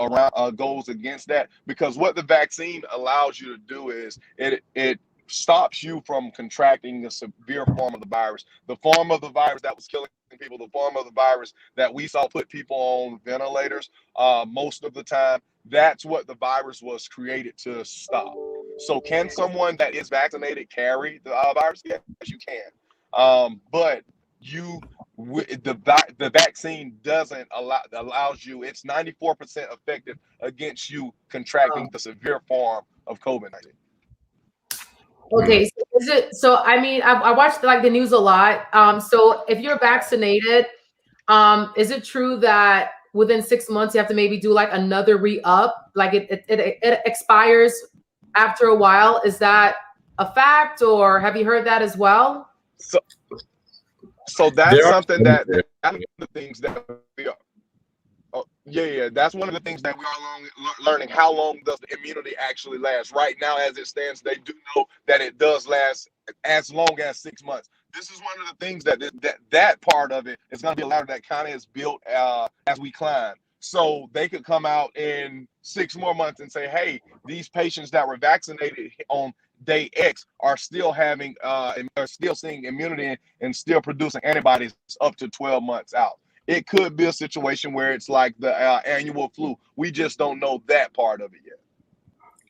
Speaker 6: against that, because what the vaccine allows you to do is it stops you from contracting a severe form of the virus, the form of the virus that was killing people, the form of the virus that we saw put people on ventilators most of the time. That's what the virus was created to stop. So can someone that is vaccinated carry the virus? Yes, you can. But the vaccine doesn't allows you, it's 94% effective against you contracting the severe form of COVID-19.
Speaker 2: Okay, so is it, so I mean, I watched like the news a lot. So if you're vaccinated, is it true that within 6 months you have to maybe do like another re-up, like it expires after a while? Is that a fact, or have you heard that as well?
Speaker 6: So that's something that's one of the things that we are. Oh, yeah, that's one of the things that we are learning. How long does the immunity actually last? Right now, as it stands, they do know that it does last as long as 6 months. This is one of the things that part of it is going to be a ladder that kind of is built as we climb. So they could come out in 6 more months and say, hey, these patients that were vaccinated on day X are still having are still seeing immunity and still producing antibodies up to 12 months out. It could be a situation where it's like the annual flu. We just don't know that part of it yet.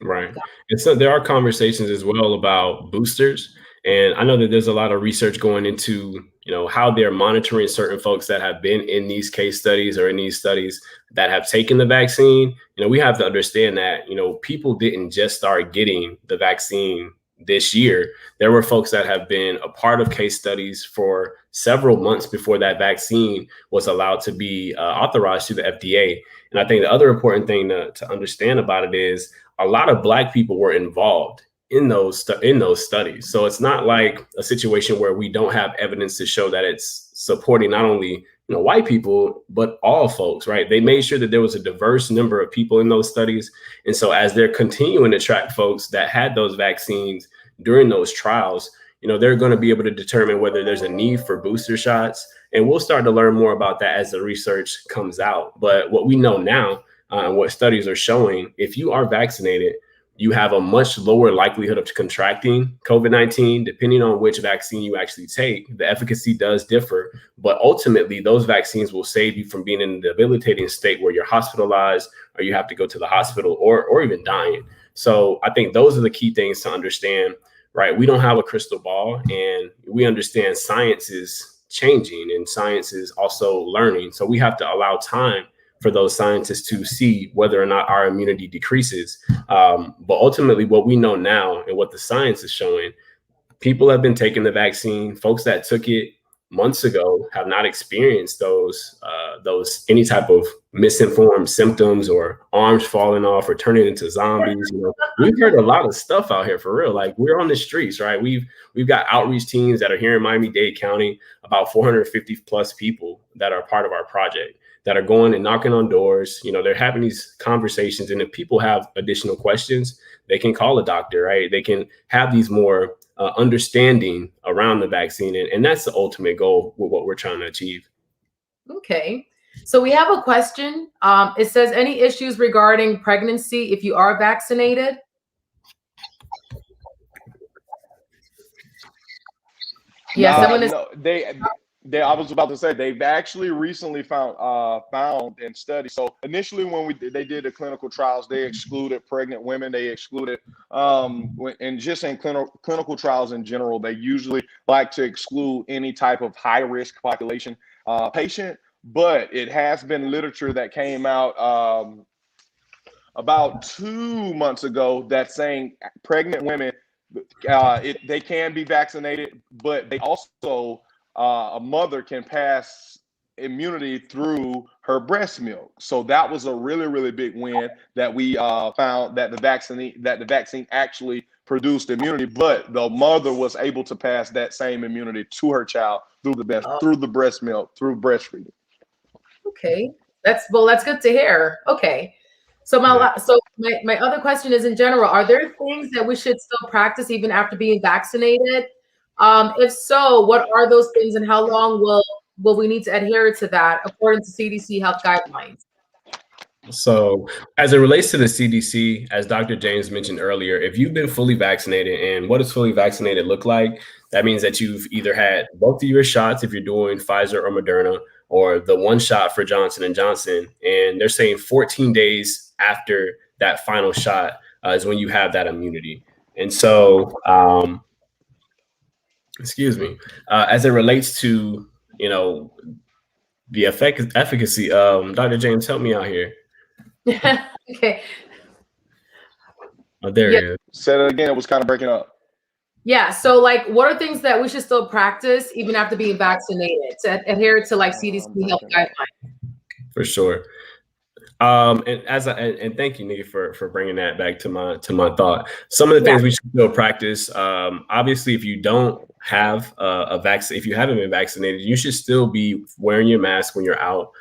Speaker 7: Right. And so there are conversations as well about boosters. And I know that there's a lot of research going into, how they're monitoring certain folks that have been in these case studies or in these studies that have taken the vaccine. We have to understand that, people didn't just start getting the vaccine this year. There were folks that have been a part of case studies for several months before that vaccine was allowed to be authorized to the FDA. And I think the other important thing to understand about it is a lot of Black people were involved in those studies. So it's not like a situation where we don't have evidence to show that it's supporting not only white people, but all folks, right? They made sure that there was a diverse number of people in those studies. And so as they're continuing to track folks that had those vaccines during those trials, they're going to be able to determine whether there's a need for booster shots. And we'll start to learn more about that as the research comes out. But what we know now, what studies are showing, if you are vaccinated, you have a much lower likelihood of contracting COVID-19, depending on which vaccine you actually take. The efficacy does differ, but ultimately those vaccines will save you from being in a debilitating state where you're hospitalized or you have to go to the hospital or even dying. So I think those are the key things to understand, right? We don't have a crystal ball, and we understand science is changing and science is also learning. So we have to allow time for those scientists to see whether or not our immunity decreases. But ultimately, what we know now and what the science is showing, people have been taking the vaccine. Folks that took it months ago have not experienced those any type of misinformed symptoms or arms falling off or turning into zombies. We've heard a lot of stuff out here for real. Like, we're on the streets, right? We've got outreach teams that are here in Miami-Dade County, about 450 plus people that are part of our project, that are going and knocking on doors. They're having these conversations. And if people have additional questions, they can call a doctor, right? They can have these more understanding around the vaccine. And that's the ultimate goal with what we're trying to achieve.
Speaker 2: Okay. So we have a question. It says, any issues regarding pregnancy if you are vaccinated? Yeah, someone is.
Speaker 6: No, I was about to say they've actually recently found in studies. So initially, when they did the clinical trials, they excluded pregnant women. They excluded and just in clinical trials in general, they usually like to exclude any type of high risk population patient. But it has been literature that came out about 2 months ago that's saying pregnant women, they can be vaccinated, but they also a mother can pass immunity through her breast milk. So that was a really, really big win that we found that the vaccine actually produced immunity, but the mother was able to pass that same immunity to her child through the breast milk, through breastfeeding.
Speaker 2: Okay, that's good to hear. Okay, so my other question is, in general, are there things that we should still practice even after being vaccinated? If so, what are those things, and how long will we need to adhere to that according to CDC health guidelines?
Speaker 7: So as it relates to the CDC, as Dr. James mentioned earlier, if you've been fully vaccinated, and what does fully vaccinated look like? That means that you've either had both of your shots if you're doing Pfizer or Moderna, or the one shot for Johnson & Johnson. And they're saying 14 days after that final shot is when you have that immunity. And so, as it relates to, the efficacy, Dr. James, help me out here.
Speaker 2: Okay.
Speaker 7: Oh, there it is.
Speaker 6: Say that again. It was kind of breaking up.
Speaker 2: Yeah. So, like, what are things that we should still practice even after being vaccinated to adhere to like CDC health guidelines?
Speaker 7: For sure. And thank you, Nikki, for bringing that back to my thought. Some of the things we should still practice. Obviously, if you don't have a vaccine, if you haven't been vaccinated, you should still be wearing your mask when you're out,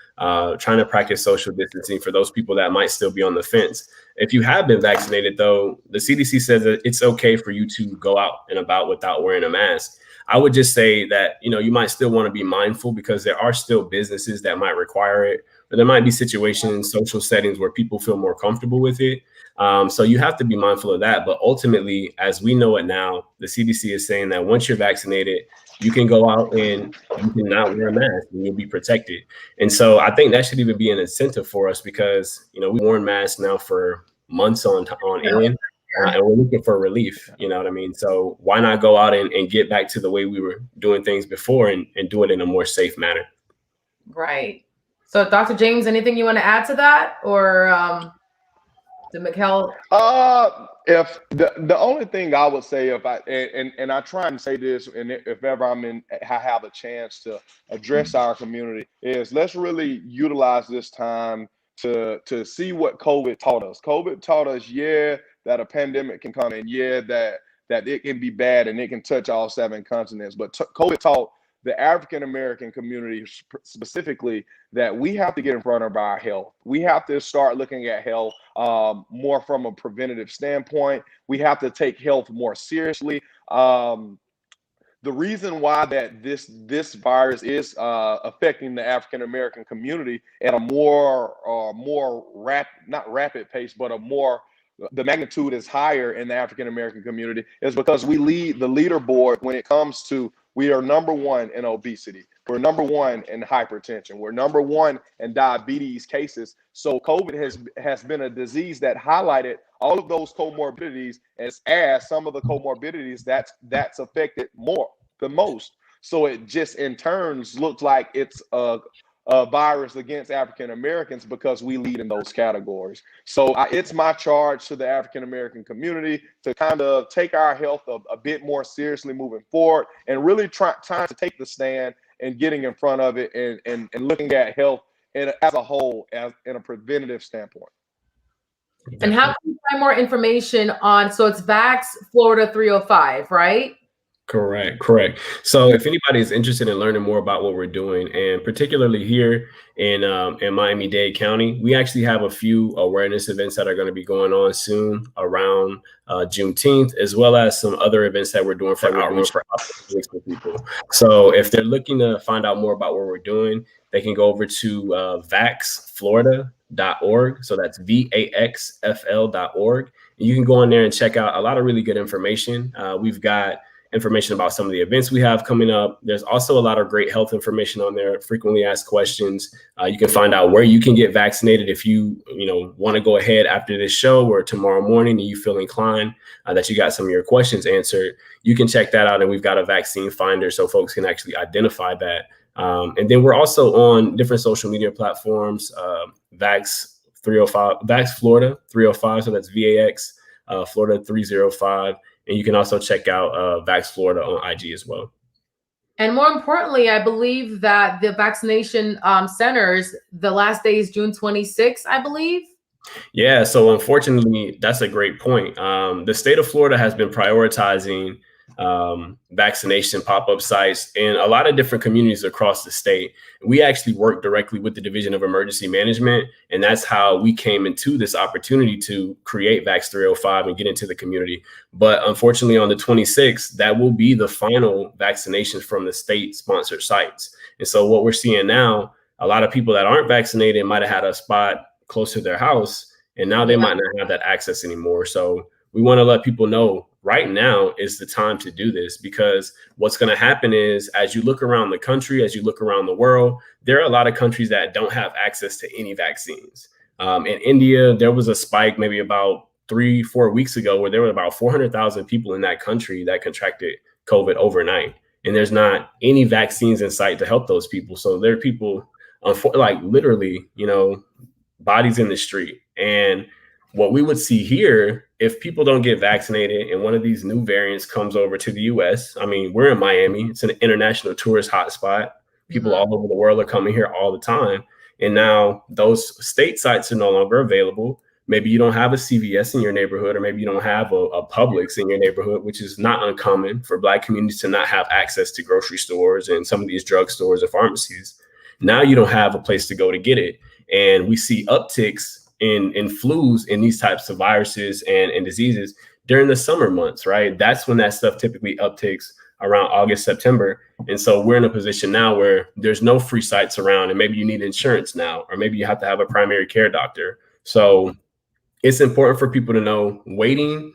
Speaker 7: trying to practice social distancing for those people that might still be on the fence. If you have been vaccinated, though, the CDC says that it's okay for you to go out and about without wearing a mask. I would just say that, you might still want to be mindful because there are still businesses that might require it. But there might be situations, social settings where people feel more comfortable with it. So you have to be mindful of that. But ultimately, as we know it now, the CDC is saying that once you're vaccinated, you can go out and you can not wear a mask and you'll be protected. And so I think that should even be an incentive for us because, we've worn masks now for months on end. And we're looking for relief, you know what I mean? So why not go out and get back to the way we were doing things before and do it in a more safe manner?
Speaker 2: Right. So, Dr. James, anything you want to add to that, or did Mikhail?
Speaker 6: If the only thing I would say, if I try and say this, and if ever I have a chance to address our community, is let's really utilize this time to see what COVID taught us. COVID taught us, that a pandemic can come, and that it can be bad and it can touch all 7 continents. But COVID taught the African American community specifically that we have to get in front of our health. We have to start looking at health more from a preventative standpoint. We have to take health more seriously. The reason why that this virus is affecting the African American community at a more not rapid pace, but the magnitude is higher in the African American community is because we lead the leaderboard when it comes to, we are number 1 in obesity. We're number 1 in hypertension. We're number 1 in diabetes cases. So COVID has been a disease that highlighted all of those comorbidities as some of the comorbidities that's affected the most. So it just in turns looks like it's a virus against African Americans because we lead in those categories. So it's my charge to the African American community to kind of take our health a bit more seriously moving forward and really trying to take the stand and getting in front of it and looking at health as a whole in a preventative standpoint.
Speaker 2: And how can you find more information on, so it's Vax Florida 305, right?
Speaker 7: Correct. So if anybody is interested in learning more about what we're doing, and particularly here in Miami-Dade County, we actually have a few awareness events that are going to be going on soon around Juneteenth, as well as some other events that we're doing for outreach for people. So if they're looking to find out more about what we're doing, they can go over to vaxflorida.org. So that's VAXFL.org. And you can go on there and check out a lot of really good information. We've got information about some of the events we have coming up. There's also a lot of great health information on there, frequently asked questions. You can find out where you can get vaccinated if you want to go ahead after this show or tomorrow morning and you feel inclined that you got some of your questions answered. You can check that out, and we've got a vaccine finder so folks can actually identify that. And then we're also on different social media platforms, Vax 305, Vax Florida 305, so that's VAX Florida 305. And you can also check out Vax Florida on IG as well.
Speaker 2: And more importantly, I believe that the vaccination centers, the last day is June 26th, I believe.
Speaker 7: Yeah, so unfortunately, that's a great point. The state of Florida has been prioritizing vaccination pop-up sites in a lot of different communities across the state. We actually work directly with the Division of Emergency Management, and that's how we came into this opportunity to create Vax 305 and get into the community. But unfortunately, on the 26th, that will be the final vaccinations from the state-sponsored sites. And so what we're seeing now, a lot of people that aren't vaccinated might have had a spot close to their house, and now they might not have that access anymore. So we want to let people know right now is the time to do this, because what's going to happen is, as you look around the country, as you look around the world, there are a lot of countries that don't have access to any vaccines. In India, there was a spike maybe about 3-4 weeks ago where there were about 400,000 people in that country that contracted COVID overnight. And there's not any vaccines in sight to help those people. So there are people, like literally, bodies in the street. And what we would see here, if people don't get vaccinated and one of these new variants comes over to the US, I mean, we're in Miami. It's an international tourist hotspot. People all over the world are coming here all the time. And now those state sites are no longer available. Maybe you don't have a CVS in your neighborhood, or maybe you don't have a Publix in your neighborhood, which is not uncommon for Black communities to not have access to grocery stores and some of these drugstores or pharmacies. Now you don't have a place to go to get it. And we see upticks in flus in these types of viruses and diseases during the summer months, right? That's when that stuff typically upticks, around August, September. And so we're in a position now where there's no free sites around, and maybe you need insurance now, or maybe you have to have a primary care doctor. So it's important for people to know waiting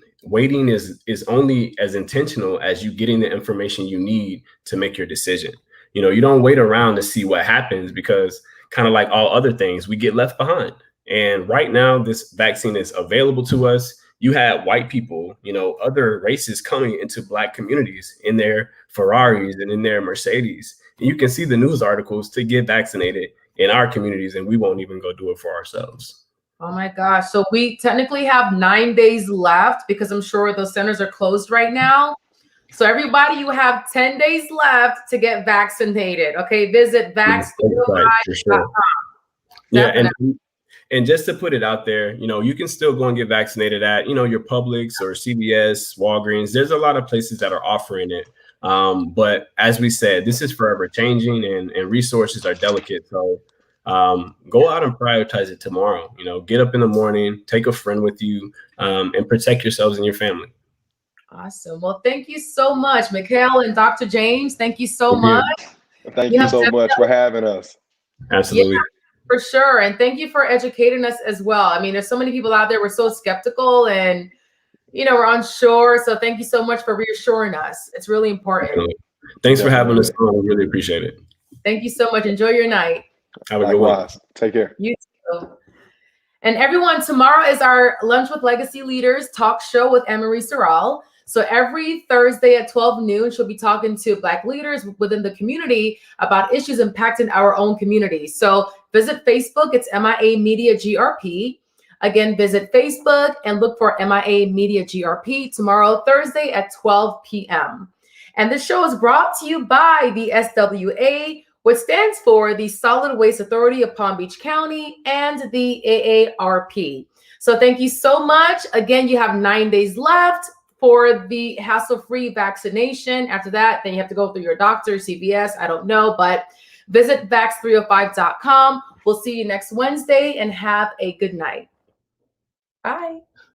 Speaker 7: is only as intentional as you getting the information you need to make your decision. You don't wait around to see what happens, because kind of like all other things, we get left behind. And right now, this vaccine is available to us. You had white people, other races coming into Black communities in their Ferraris and in their Mercedes. And you can see the news articles to get vaccinated in our communities, and we won't even go do it for ourselves.
Speaker 2: Oh my gosh. So we technically have 9 days left, because I'm sure those centers are closed right now. So everybody, you have 10 days left to get vaccinated. Okay, visit vax305.com.
Speaker 7: Yeah, and just to put it out there, you can still go and get vaccinated at, your Publix or CVS, Walgreens. There's a lot of places that are offering it. But as we said, this is forever changing, and resources are delicate. So go out and prioritize it tomorrow. Get up in the morning, take a friend with you, and protect yourselves and your family.
Speaker 2: Awesome. Well, thank you so much, Mikhail and Dr. James. Thank you so much.
Speaker 6: Thank you so much for having us.
Speaker 7: Absolutely.
Speaker 2: Yeah, for sure. And thank you for educating us as well. I mean, there's so many people out there, we're so skeptical and, we're unsure. So thank you so much for reassuring us. It's really important.
Speaker 7: Absolutely. Thanks for having us on. We really appreciate it.
Speaker 2: Thank you so much. Enjoy your night.
Speaker 7: Have a good one.
Speaker 6: Take care.
Speaker 2: You too. And everyone, tomorrow is our Lunch with Legacy Leaders talk show with Anne-Marie Sorrell. So every Thursday at 12 noon, she'll be talking to Black leaders within the community about issues impacting our own community. So visit Facebook, it's MIA Media GRP. Again, visit Facebook and look for MIA Media GRP tomorrow, Thursday at 12 p.m. And this show is brought to you by the SWA, which stands for the Solid Waste Authority of Palm Beach County, and the AARP. So thank you so much. Again, you have 9 days left. for the hassle-free vaccination. After that, then you have to go through your doctor, CVS, I don't know, but visit vax305.com. We'll see you next Wednesday and have a good night. Bye.